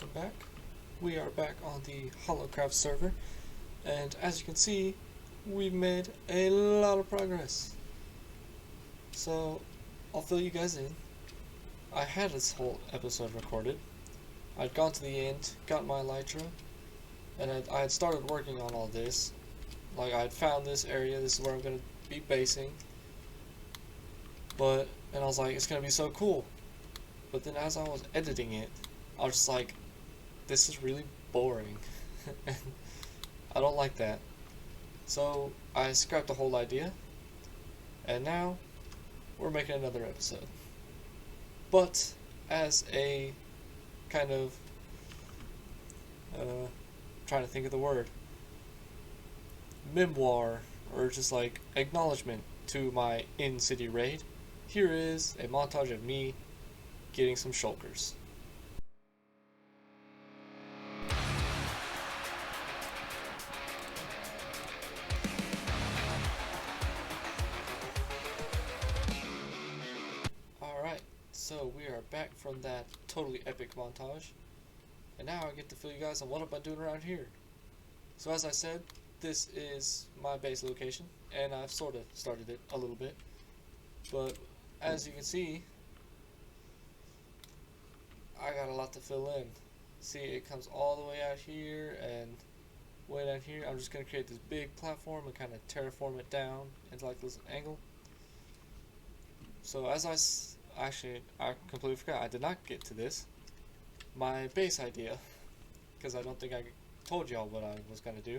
welcome back. We are back on the HollowCraft server, and as you can see, we've made a lot of progress. So, I'll fill you guys in. I had this whole episode recorded. I'd gone to the end, got my elytra, and I had started working on all this. Like, I had found this area, this is where I'm going to be basing. And I was like, it's going to be so cool. But then as I was editing it, I was just like, this is really boring. I don't like that. So I scrapped the whole idea, and now we're making another episode. But as a kind of, trying to think of the word, memoir, or just like acknowledgement to my in-city raid, here is a montage of me getting some shulkers. Alright, so we are back from that totally epic montage, and now I get to fill you guys on what I've been doing around here. So as I said, this is my base location, and I've sort of started it a little bit, but as you can see, I got a lot to fill in. See, it comes all the way out here and way down here. I'm just going to create this big platform and kind of terraform it down into like this angle. So as I completely forgot, I did not get to this. My base idea, because I don't think I told y'all what I was going to do.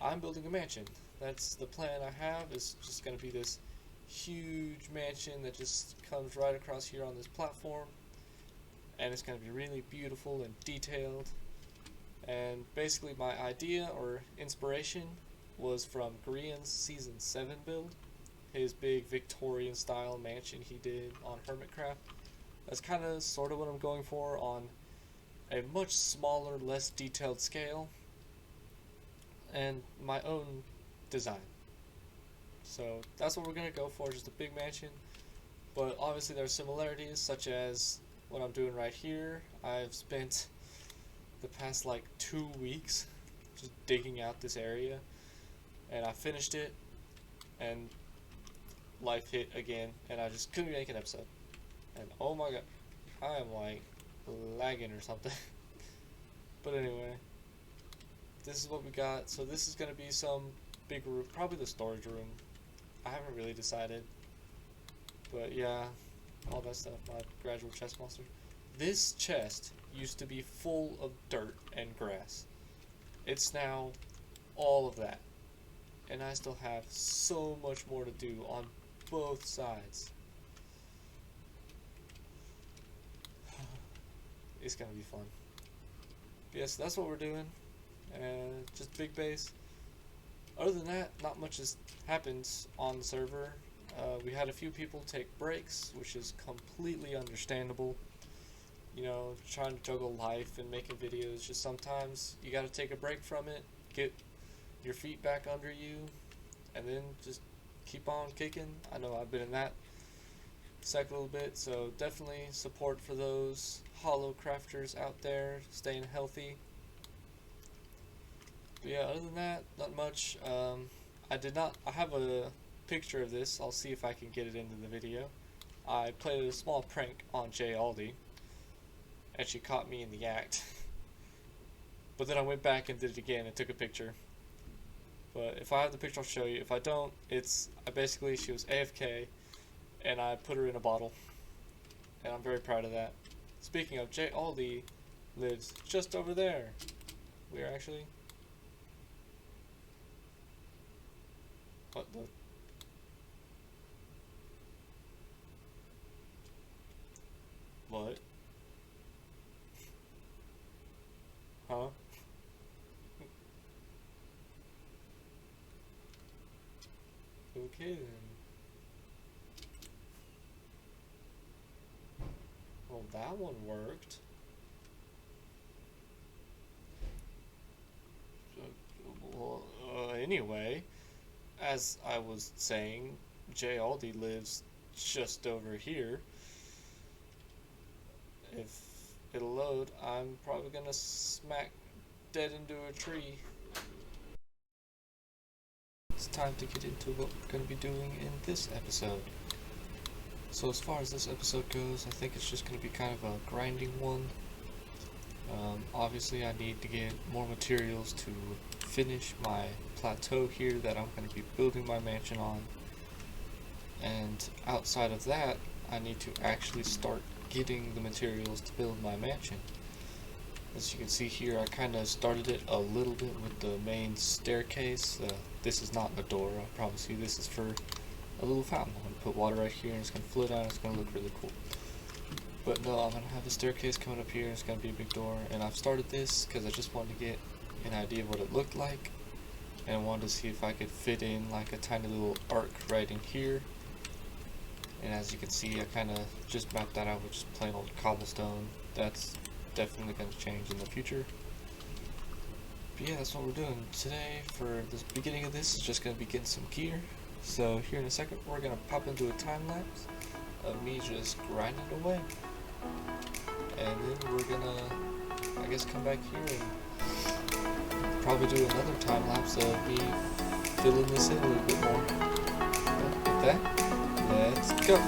I'm building a mansion. That's the plan I have. It's just going to be this huge mansion that just comes right across here on this platform. And it's going to be really beautiful and detailed. And basically my idea or inspiration was from Grian's Season 7 build. His big Victorian style mansion he did on HermitCraft. That's kind of sort of what I'm going for on a much smaller, less detailed scale. And my own design. So that's what we're going to go for, just a big mansion. But obviously there are similarities, such as what I'm doing right here. I've spent the past like 2 weeks just digging out this area, and I finished it, and life hit again, and I just couldn't make an episode. And oh my god, I am like lagging or something. But anyway, this is what we got. So this is going to be some big room, probably the storage room. I haven't really decided, but yeah, all that stuff. My gradual chest monster. This chest used to be full of dirt and grass. It's now all of that, and I still have so much more to do on both sides. It's gonna be fun. Yes, that's what we're doing. Just big base. Other than that, not much has happened on the server. We had a few people take breaks, which is completely understandable. You know, trying to juggle life and making videos, just sometimes you gotta take a break from it, get your feet back under you, and then just keep on kicking. I know I've been in that cycle a little bit, so definitely support for those HollowCrafters out there, staying healthy. But yeah, other than that, not much. I have a picture of this. I'll see if I can get it into the video. I played a small prank on J. Aldi, and she caught me in the act. But then I went back and did it again and took a picture. But if I have the picture, I'll show you. If I don't, she was AFK, and I put her in a bottle. And I'm very proud of that. Speaking of, J. Aldi lives just over there. We are actually... What the... What? Huh? Okay then. Well, that one worked. Anyway, as I was saying, J. Aldi lives just over here. If it'll load. I'm probably gonna smack dead into a tree. It's time to get into what we're gonna be doing in this episode. So as far as this episode goes, I think it's just gonna be kind of a grinding one. Obviously I need to get more materials to finish my plateau here that I'm going to be building my mansion on, and outside of that I need to actually start getting the materials to build my mansion. As you can see here, I kind of started it a little bit with the main staircase. This is not a door, I promise you. This is for a little fountain. I'm going to put water right here and it's going to flow down. It's going to look really cool. But no, I'm going to have a staircase coming up here. It's going to be a big door. And I've started this because I just wanted to get an idea of what it looked like. And I wanted to see if I could fit in like a tiny little arc right in here. And as you can see, I kind of just mapped that out with just plain old cobblestone. That's definitely going to change in the future. But yeah, that's what we're doing today. For the beginning of this, is just going to be getting some gear. So here in a second, we're going to pop into a time lapse of me just grinding away. And then we're going to, I guess, come back here and probably do another time lapse of me filling this in a little bit more. But with that, let's go.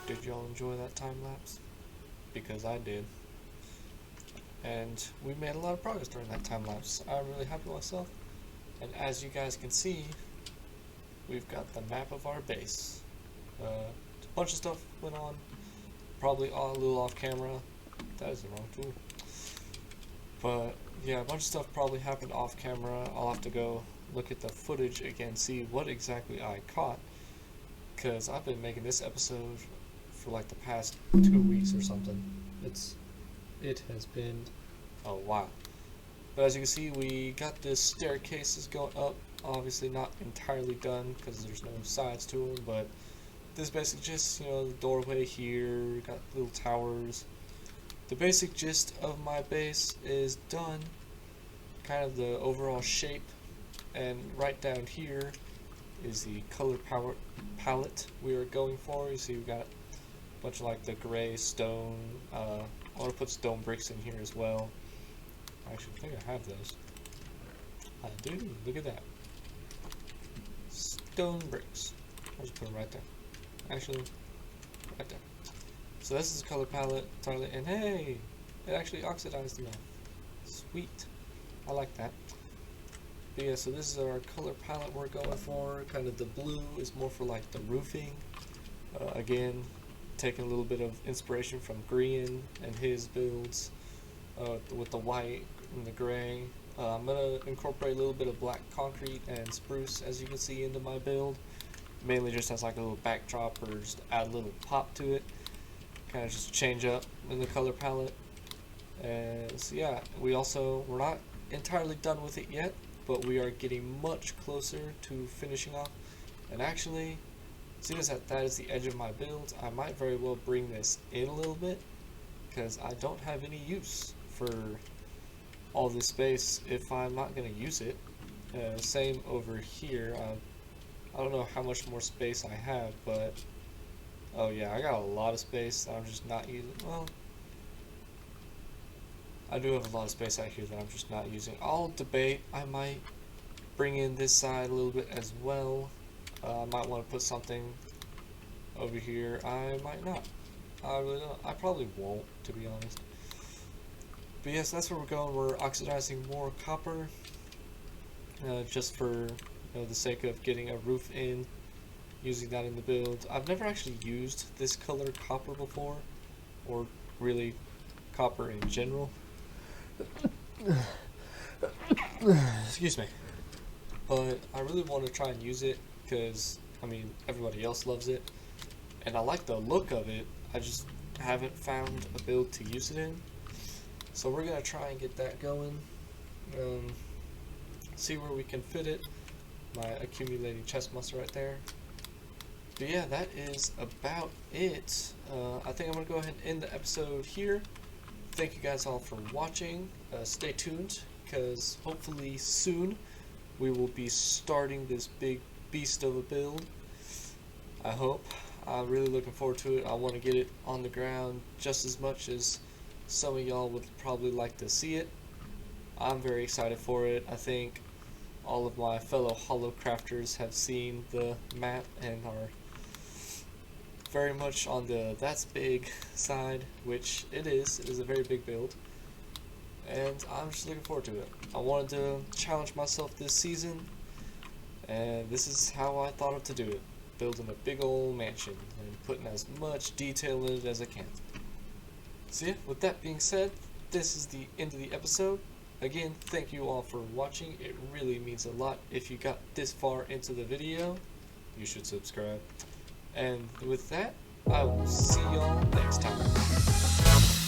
Did y'all enjoy that time lapse? Because I did. And we made a lot of progress during that time lapse. I'm really happy with myself. And as you guys can see, we've got the map of our base. A bunch of stuff went on, probably a little off camera. That is the wrong tool. But yeah, a bunch of stuff probably happened off camera. I'll have to go look at the footage again, see what exactly I caught. Because I've been making this episode for like the past 2 weeks or something. It has been a while. But as you can see, we got this staircases going up. Obviously not entirely done because there's no sides to them, but this basically just, you know, the doorway here, got little towers. The basic gist of my base is done, kind of the overall shape, and right down here is the color palette we are going for. You see, we got a bunch of like the gray stone. I want to put stone bricks in here as well. Actually, I think I have those. I do. Look at that. Stone bricks. I'll just put them right there. Actually, right there. So this is the color palette entirely, and hey, it actually oxidized enough. Sweet. I like that. But yeah, so this is our color palette we're going for. Kind of the blue is more for like the roofing. Again, taking a little bit of inspiration from Green and his builds with the white and the gray. I'm going to incorporate a little bit of black concrete and spruce, as you can see, into my build. Mainly just as like a little backdrop or just add a little pop to it. Kind of just change up in the color palette. And so yeah, we're not entirely done with it yet, but we are getting much closer to finishing off. And actually, seeing as that is the edge of my build, I might very well bring this in a little bit, because I don't have any use for all this space if I'm not going to use it. Same over here. I don't know how much more space I have, but oh yeah, I got a lot of space that I'm just not using. Well, I do have a lot of space out here that I'm just not using. I'll debate. I might bring in this side a little bit as well. I might want to put something over here. I might not. I really don't. I probably won't, to be honest. But yes, that's where we're going. We're oxidizing more copper, just for the sake of getting a roof in. using that in the build. I've never actually used this color copper before, or really copper in general. Excuse me. But I really want to try and use it because, I mean, everybody else loves it. And I like the look of it. I just haven't found a build to use it in. So we're going to try and get that going. See where we can fit it. My accumulating chest muscle right there. But yeah, that is about it. I think I'm going to go ahead and end the episode here. Thank you guys all for watching. Stay tuned, because hopefully soon we will be starting this big beast of a build. I hope. I'm really looking forward to it. I want to get it on the ground just as much as some of y'all would probably like to see it. I'm very excited for it. I think all of my fellow HollowCrafters have seen the map and are very much on the that's big side, which it is. It is a very big build. And I'm just looking forward to it. I wanted to challenge myself this season, and this is how I thought of to do it. Building a big old mansion and putting as much detail in it as I can. So yeah, with that being said, this is the end of the episode. Again, thank you all for watching. It really means a lot. If you got this far into the video, you should subscribe. And with that, I will see y'all next time.